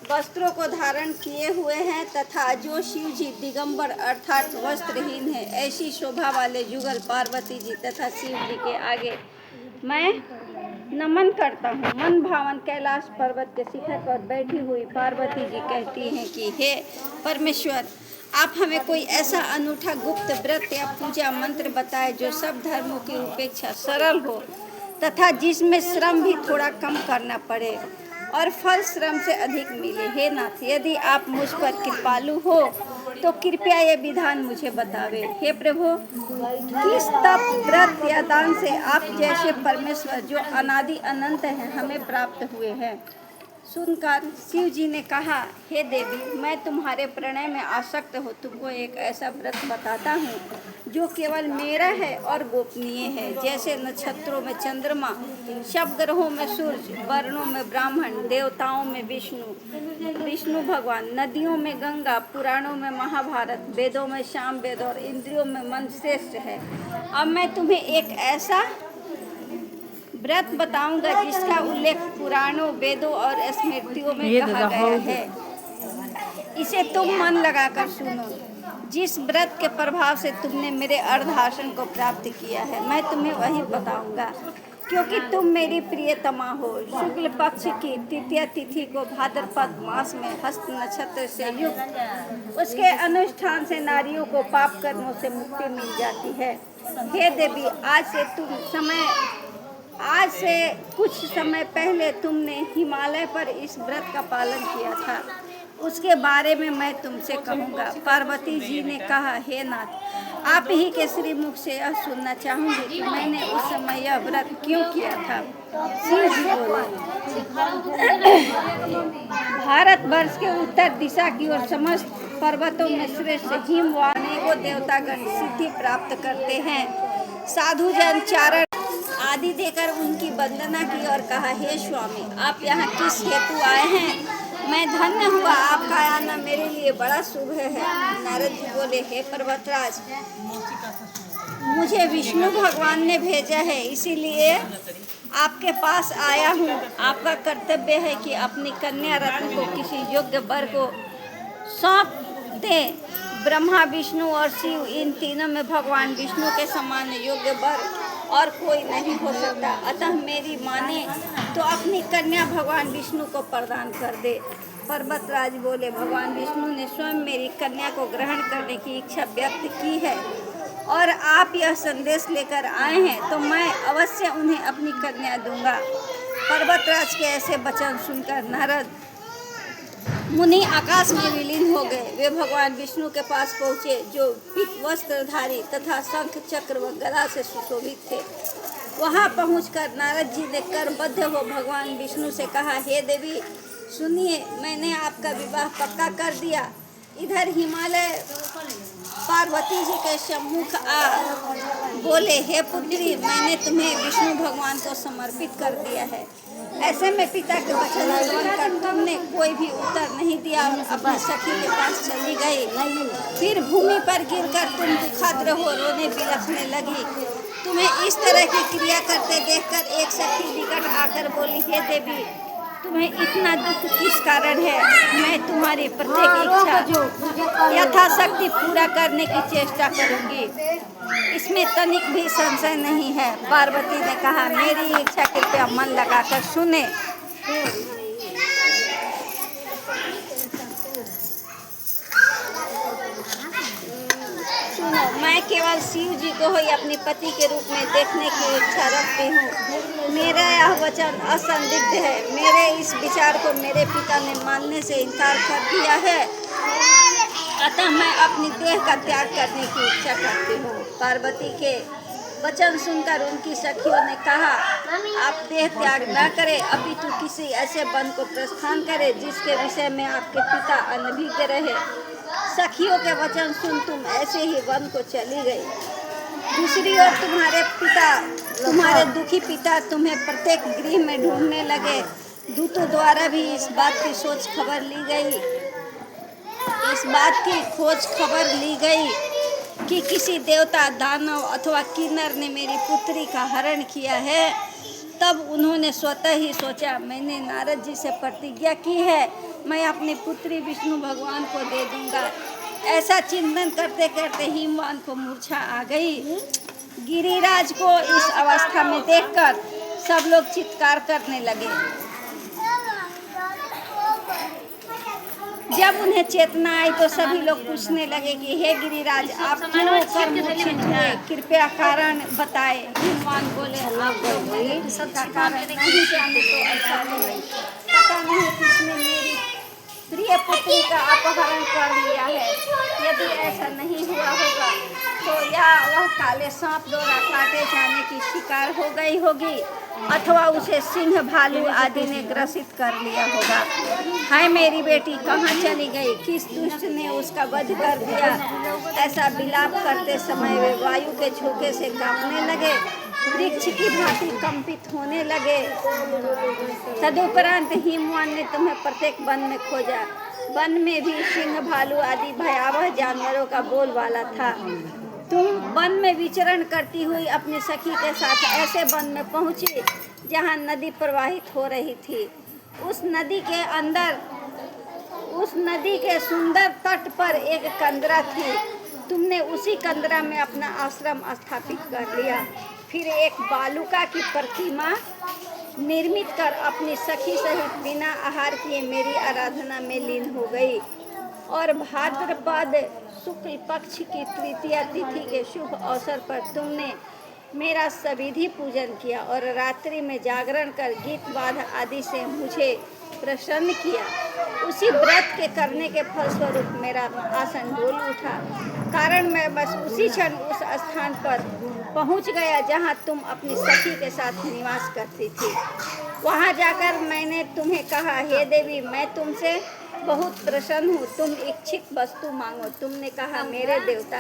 वस्त्रों को धारण किए हुए हैं तथा जो शिव जी दिगंबर अर्थात वस्त्रहीन है, ऐसी शोभा वाले जुगल पार्वती जी तथा शिव जी के आगे मैं नमन करता हूँ। मन भावन कैलाश पर्वत के शिखर पर बैठी हुई पार्वती जी कहती हैं कि हे परमेश्वर, आप हमें कोई ऐसा अनूठा गुप्त व्रत या पूजा मंत्र बताए जो सब धर्मों की अपेक्षा सरल हो तथा जिसमें श्रम भी थोड़ा कम करना पड़े और फल श्रम से अधिक मिले। हे नाथ, यदि आप मुझ पर कृपालु हो तो कृपया ये विधान मुझे बतावे। हे प्रभु, किस तप व्रत या दान से आप जैसे परमेश्वर जो अनादि अनंत हैं हमें प्राप्त हुए हैं। सुनकर शिव जी ने कहा, हे देवी, मैं तुम्हारे प्रणय में आसक्त हो तुमको एक ऐसा व्रत बताता हूँ जो केवल मेरा है और गोपनीय है। जैसे नक्षत्रों में चंद्रमा, सब ग्रहों में सूर्य, वर्णों में ब्राह्मण, देवताओं में विष्णु भगवान, नदियों में गंगा, पुराणों में महाभारत, वेदों में साम वेद और इंद्रियों में मन श्रेष्ठ है। अब मैं तुम्हें एक ऐसा व्रत बताऊंगा जिसका उल्लेख पुराणों, वेदों और स्मृतियों में कहा गया है। इसे तुम मन लगाकर सुनो। जिस व्रत के प्रभाव से तुमने मेरे अर्धासन को प्राप्त किया है, मैं तुम्हें वही बताऊंगा, क्योंकि तुम मेरी प्रियतमा हो। शुक्ल पक्ष की तृतीया तिथि को भाद्रपद मास में हस्त नक्षत्र से युक्त उसके अनुष्ठान से नारियों को पाप कर्मों से मुक्ति मिल जाती है। हे देवी, आज से कुछ समय पहले तुमने हिमालय पर इस व्रत का पालन किया था, उसके बारे में मैं तुमसे कहूँगा। पार्वती जी ने कहा, हे नाथ, आप ही के श्रीमुख से यह सुनना चाहूँगी कि मैंने उस समय यह व्रत क्यों किया था। शिव जी बोले, भारतवर्ष के उत्तर दिशा की ओर समस्त पर्वतों में श्रेष्ठ हिमवानी को देवतागण सिद्धि प्राप्त करते हैं। साधु जन चारण आदि देकर उनकी वंदना की और कहा, हे स्वामी, आप यहाँ किस हेतु आए हैं? मैं धन्य हुआ, आपका आना मेरे लिए बड़ा शुभ है। नारद जी बोले, हे पर्वतराज, मुझे विष्णु भगवान ने भेजा है, इसीलिए आपके पास आया हूँ। आपका कर्तव्य है कि अपनी कन्या रत्न को किसी योग्य वर को सौंप दें। ब्रह्मा, विष्णु और शिव, इन तीनों में भगवान विष्णु के समान योग्य वर और कोई नहीं हो सकता। अतः मेरी माने तो अपनी कन्या भगवान विष्णु को प्रदान कर दे। पर्वतराज बोले, भगवान विष्णु ने स्वयं मेरी कन्या को ग्रहण करने की इच्छा व्यक्त की है और आप यह संदेश लेकर आए हैं, तो मैं अवश्य उन्हें अपनी कन्या दूंगा। पर्वतराज के ऐसे वचन सुनकर नारद मुनि आकाश में विलीन हो गए। वे भगवान विष्णु के पास पहुँचे, जो पीत वस्त्रधारी तथा शंख चक्र व गदा से सुशोभित थे। वहां पहुंचकर नारद जी ने करबद्ध हो भगवान विष्णु से कहा, हे देवी, सुनिए, मैंने आपका विवाह पक्का कर दिया। इधर हिमालय पार्वती जी के सम्मुख बोले, हे पुत्री, मैंने तुम्हें विष्णु भगवान को समर्पित कर दिया है। ऐसे में पिता के वचन मानकर तुमने कोई भी उत्तर नहीं दिया और अपनी सखी के पास चली गई। फिर भूमि पर गिरकर तुम दुखाद्र हो रोने बिलखने लगी। तुम्हें इस तरह की क्रिया करते देखकर एक सखी निकट आकर बोली, हे देवी, तुम्हें इतना दुख किस कारण है? मैं तुम्हारी प्रत्येक इच्छा यथाशक्ति पूरा करने की चेष्टा करूंगी, इसमें तनिक भी संशय नहीं है। पार्वती ने कहा, मेरी इच्छा कृपया मन लगाकर सुने। सुनो, मैं केवल शिव जी को ही अपने पति के रूप में देखने की इच्छा रखती हूँ। मेरा यह वचन असंदिग्ध है। मेरे इस विचार को मेरे पिता ने मानने से इनकार कर दिया है, अतः मैं अपनी देह का त्याग करने की इच्छा करती हूँ। पार्वती के वचन सुनकर उनकी सखियों ने कहा, आप देह त्याग न करें, अपितु किसी ऐसे वन को प्रस्थान करें जिसके विषय में आपके पिता अनभिज्ञ रहे। सखियों के वचन सुन तुम ऐसे ही वन को चली गई। दूसरी ओर तुम्हारे दुखी पिता तुम्हें प्रत्येक गृह में ढूंढने लगे। दूतों द्वारा भी इस बात की खोज खबर ली गई कि किसी देवता, दानव अथवा किन्नर ने मेरी पुत्री का हरण किया है। तब उन्होंने स्वतः ही सोचा, मैंने नारद जी से प्रतिज्ञा की है, मैं अपनी पुत्री विष्णु भगवान को दे दूंगा। ऐसा चिंतन करते करते हिमवान को मूर्छा आ गई। गिरिराज को इस अवस्था में देखकर सब लोग चित्कार करने लगे। जब उन्हें चेतना आई तो सभी लोग पूछने लगे कि हे गिरिराज, आप क्यों कर मूर्छित हुए, कृपया कारण बताए। हिमवान बोले, आप लोग सबका कारण नहीं जाने तो ऐसा नहीं, पता नहीं किसने मेरी प्रिय पुत्री का अपहरण कर लिया है। यदि ऐसा नहीं हुआ होगा तो या वह काले सांप द्वारा काटे जाने की शिकार हो गई होगी, अथवा उसे सिंह भालू आदि ने ग्रसित कर लिया होगा। हाय मेरी बेटी कहाँ चली गई, किस दुष्ट ने उसका वध कर दिया। ऐसा विलाप करते समय वे वायु के झोंके से कांपने लगे, वृक्ष की भांति कंपित होने लगे। तदुपरांत हिमवान ने तुम्हें प्रत्येक वन में खोजा। वन में भी सिंह भालू आदि भयावह जानवरों का बोलबाला था। तुम वन में विचरण करती हुई अपनी सखी के साथ ऐसे वन में पहुंची जहां नदी प्रवाहित हो रही थी। उस नदी के सुंदर तट पर एक कंदरा थी। तुमने उसी कंदरा में अपना आश्रम स्थापित कर लिया। फिर एक बालुका की प्रतिमा निर्मित कर अपनी सखी सहित बिना आहार किए मेरी आराधना में लीन हो गई। और भाद्रपद शुक्ल पक्ष की तृतीया तिथि के शुभ अवसर पर तुमने मेरा सविधि पूजन किया और रात्रि में जागरण कर गीत वाद आदि से मुझे प्रसन्न किया। उसी व्रत के करने के फलस्वरूप मेरा आसन डोल उठा, कारण मैं बस उसी क्षण उस स्थान पर पहुंच गया जहां तुम अपनी सखी के साथ निवास करती थी। वहां जाकर मैंने तुम्हें कहा, हे देवी, मैं तुमसे बहुत प्रसन्न हूँ, तुम इच्छित वस्तु मांगो। तुमने कहा, मेरे देवता,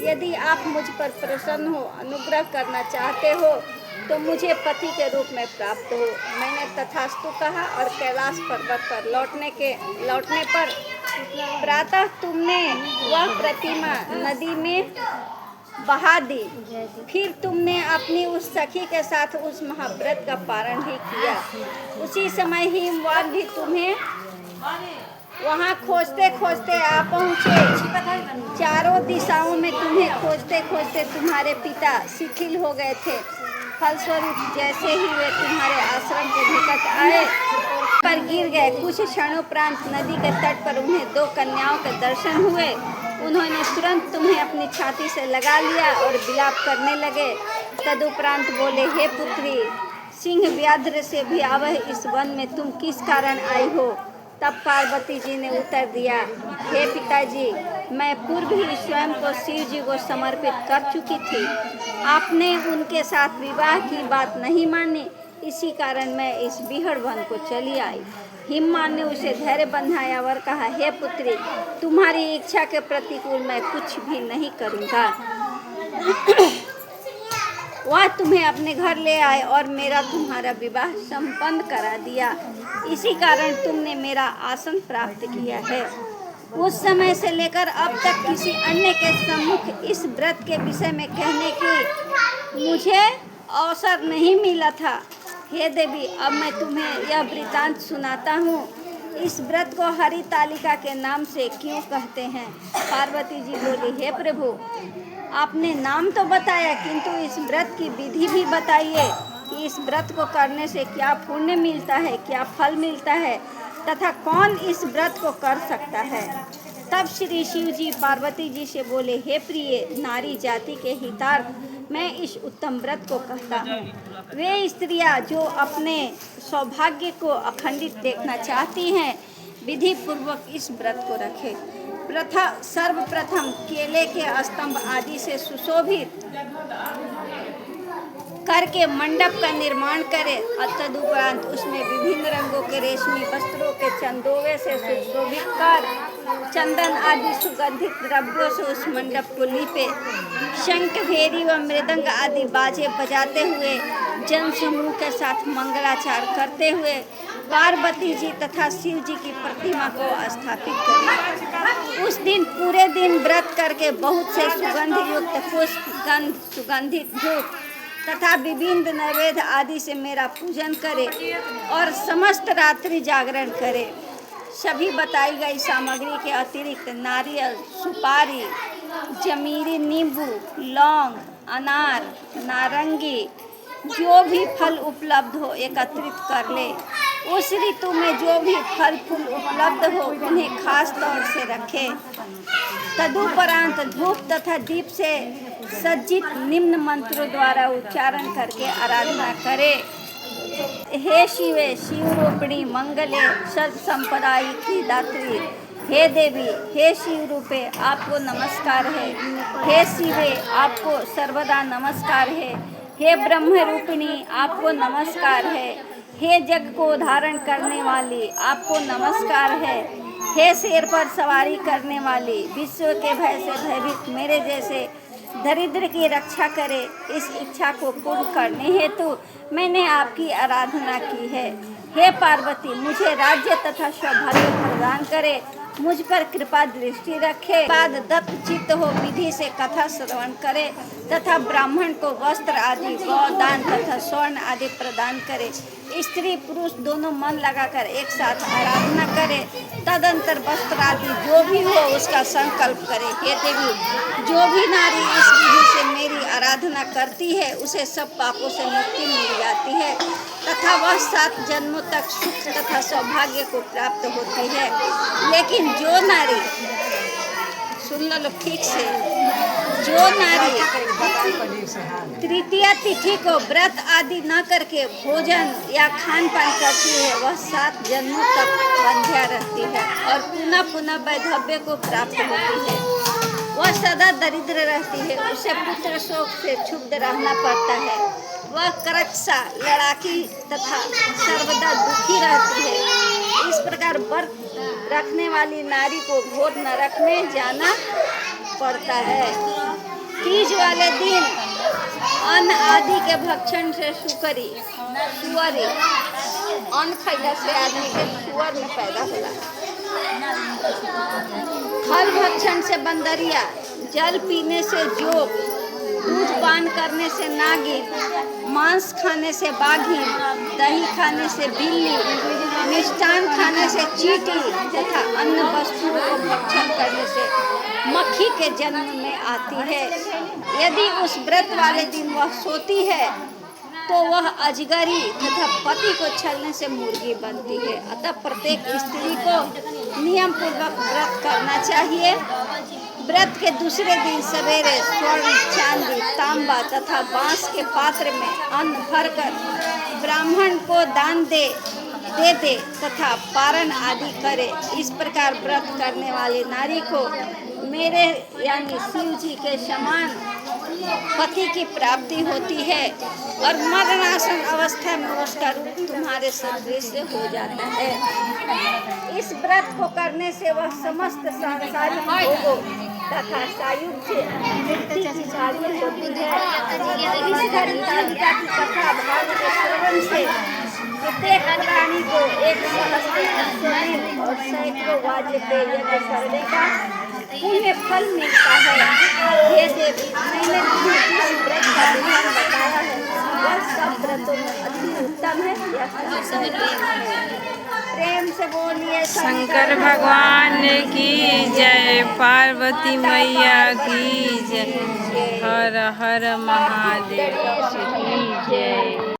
यदि आप मुझ पर प्रसन्न हो, अनुग्रह करना चाहते हो तो मुझे पति के रूप में प्राप्त हो। मैंने तथास्तु कहा और कैलाश पर्वत पर लौटने पर प्रातः तुमने वह प्रतिमा नदी में बहा दी। फिर तुमने अपनी उस सखी के साथ उस महाव्रत का पारण भी किया। उसी समय हिमवान भी तुम्हें वहाँ खोजते खोजते आ पहुँचे। चारों दिशाओं में तुम्हें खोजते खोजते तुम्हारे पिता शिथिल हो गए थे। फलस्वरूप जैसे ही वे तुम्हारे आश्रम के निकट आए पर गिर गए। कुछ क्षणोपरांत नदी के तट पर उन्हें दो कन्याओं के दर्शन हुए। उन्होंने तुरंत तुम्हें अपनी छाती से लगा लिया और विलाप करने लगे। तदुपरांत बोले, हे पुत्री, सिंह व्याघ्र से भयावह इस वन में तुम किस कारण आई हो। तब पार्वती जी ने उत्तर दिया, हे पिताजी, मैं पूर्व ही स्वयं को शिव जी को समर्पित कर चुकी थी। आपने उनके साथ विवाह की बात नहीं मानी, इसी कारण मैं इस बिहड़ वन को चली आई। हिमवान ने उसे धैर्य बंधाया और कहा, हे पुत्री, तुम्हारी इच्छा के प्रतिकूल मैं कुछ भी नहीं करूँगा। वह तुम्हें अपने घर ले आए और मेरा तुम्हारा विवाह संपन्न करा दिया। इसी कारण तुमने मेरा आसन प्राप्त किया है। उस समय से लेकर अब तक किसी अन्य के सम्मुख इस व्रत के विषय में कहने की मुझे अवसर नहीं मिला था। हे देवी, अब मैं तुम्हें यह वृतांत सुनाता हूँ। इस व्रत को हरितालिका के नाम से क्यों कहते हैं। पार्वती जी बोली, हे प्रभु, आपने नाम तो बताया, किंतु इस व्रत की विधि भी बताइए कि इस व्रत को करने से क्या पुण्य मिलता है, क्या फल मिलता है, तथा कौन इस व्रत को कर सकता है। तब श्री शिव जी पार्वती जी से बोले, हे प्रिय नारी जाति के हितार्थ मैं इस उत्तम व्रत को कहता हूँ। वे स्त्रियाँ जो अपने सौभाग्य को अखंडित देखना चाहती हैं, विधि पूर्वक इस व्रत को रखें। सर्वप्रथम केले के स्तंभ आदि से सुशोभित करके मंडप का निर्माण करे और तदुपरांत उसमें विभिन्न रंगों के रेशमी वस्त्रों के चंदोवे से सुशोभित कर चंदन आदि सुगंधित द्रव्यों से उस मंडप को लीपे। शंख, भेरी व मृदंग आदि बाजे बजाते हुए जन समूह के साथ मंगलाचार करते हुए पार्वती जी तथा शिव जी की प्रतिमा को स्थापित करें। उस दिन पूरे दिन व्रत करके बहुत से सुगंध युक्त पुष्प, गंध, सुगंधित धूप, तथा विभिन्न नैवेद्य आदि से मेरा पूजन करे और समस्त रात्रि जागरण करे। सभी बताई गई सामग्री के अतिरिक्त नारियल, सुपारी, जमीरी, नींबू, लौंग, अनार, नारंगी, जो भी फल उपलब्ध हो एकत्रित कर ले। उस ऋतु में जो भी फल फूल उपलब्ध हो उन्हें खास तौर से रखे। तदुपरांत धूप तथा दीप से सज्जित निम्न मंत्रों द्वारा उच्चारण करके आराधना करे। हे शिवे, शिवरूपिणी, मंगले, सर्व संपदाई की दात्री, हे देवी, हे शिव रूपे, आपको नमस्कार है। हे शिवे, आपको सर्वदा नमस्कार है। हे ब्रह्म रूपिणी, आपको नमस्कार है। हे जग को धारण करने वाली, आपको नमस्कार है। हे शेर पर सवारी करने वाली, विश्व के भय से भयभीत मेरे जैसे दरिद्र की रक्षा करे। इस इच्छा को पूर्ण करने हेतु मैंने आपकी आराधना की है। हे पार्वती, मुझे राज्य तथा सौभाग्य प्रदान करे, मुझ पर कृपा दृष्टि रखे। बाद दत्त चित्त हो विधि से कथा श्रवण करे तथा ब्राह्मण को वस्त्र आदि, गौदान तथा स्वर्ण आदि प्रदान करे। स्त्री पुरुष दोनों मन लगाकर एक साथ आराधना करे। तदंतर वस्त्र आदि जो भी हो उसका संकल्प करे। हे देवी, जो भी नारी इस विधि से मेरी आराधना करती है उसे सब पापों से मुक्ति मिल जाती है तथा वह 7 जन्मों तक सुख तथा सौभाग्य को प्राप्त होती है। लेकिन जो नारी, सुन लो ठीक से, जो नारी तृतीया तिथि को व्रत आदि न करके भोजन या खान पान करती है वह 7 जन्मों तक बंध्या रहती है और पुनः पुनः वैधव्य को प्राप्त होती है। वह सदा दरिद्र रहती है, उसे पुत्र शोक से क्षुब्ध रहना पड़ता है। वह करकसा, लड़ाकी तथा सर्वदा दुखी रहती है। इस प्रकार व्रत रखने वाली नारी को घोर नरक में जाना पड़ता है। तीज वाले दिन अन्न आदि के भक्षण से सुअरी अन्न खैला से आदमी के सुअर में पैदा होला। फल भक्षण से बंदरिया, जल पीने से जोक, दूध पान करने से नागिन, मांस खाने से बाघिन, दही खाने से बिल्ली, मिष्टान खाने से चींटी तथा अन्य वस्तुओं को भक्षण करने से मक्खी के जन्म में आती है। यदि उस व्रत वाले दिन वह सोती है तो वह अजगरी तथा पति को छलने से मुर्गी बनती है। अतः प्रत्येक स्त्री को नियम पूर्वक व्रत करना चाहिए। व्रत के दूसरे दिन सवेरे स्वर्ण, चांदी, तांबा तथा बांस के पात्र में अन्न भरकर ब्राह्मण को दान दे तथा पारण आदि करे। इस प्रकार व्रत करने वाली नारी को मेरे यानी शिव जी के समान पति की प्राप्ति होती है और मरणासन अवस्था में उसका रूप तुम्हारे सदृश हो जाता है। इस व्रत को करने से वह समस्त सांसारिक भोगों तथा सायुज्य मुक्ति की झाड़ी होती है। इस गीता की कथा भाग के श्रवण से प्रत्येक प्राणी को 1 सहस्त्र अश्वमेध और सैकड़ों वाजपेय यज्ञ करने का पुण्य फल मिलता है। हे देवी, मैंने तुम्हें जिस व्रत का विधान बताया है वह सब व्रतों में अति उत्तम है। प्रेम से बोलिए शंकर भगवान की जय, पार्वती मैया की जय, हर हर महादेव की जय।